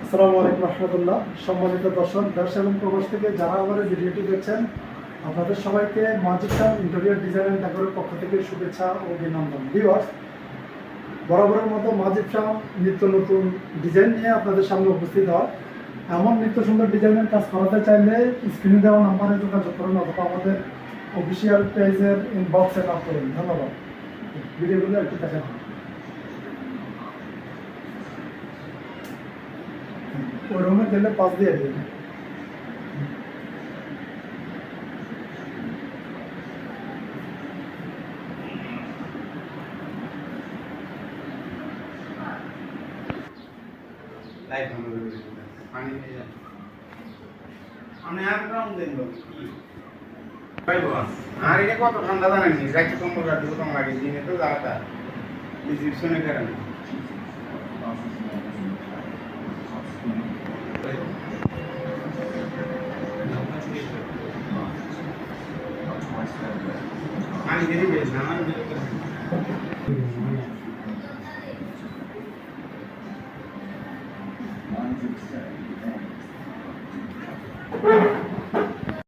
আসসালামু আলাইকুম রহমতুল্লাহ। সম্মানিত দর্শক, দেশ এবং প্রবাস থেকে যারা আমার ভিডিওটি দেখছেন, আপনাদের সবাইকে মাজিদ খান ইন্টেরিয়র ডিজাইন অ্যান্ড ডেকোরের পক্ষ থেকে শুভেচ্ছা ও অভিনন্দন। ভিউয়ার্স, বরাবরের মতো মাজিদ খান নিত্য নতুন ডিজাইন নিয়ে আপনাদের সামনে উপস্থিত হয়। এমন নিত্য সুন্দর ডিজাইনের কাজ করাতে চাইলে স্ক্রিনে দেওয়া নাম্বারে যোগাযোগ করুন অথবা আমাদের অফিসিয়াল পেজের ইনবক্সে নক করুন। ধন্যবাদ। ভিডিওগুলো একটু দেখেন। ওই রুমে গেলে পাশ দিয়ে দেবেন। আর এটা কত ঠান্ডা জানেনি, যাকে কম্বল কাটতে কম লাগে দিনে তো যাতা রিসিপশনে করেন পানি দিয়ে বেশ না Thank you.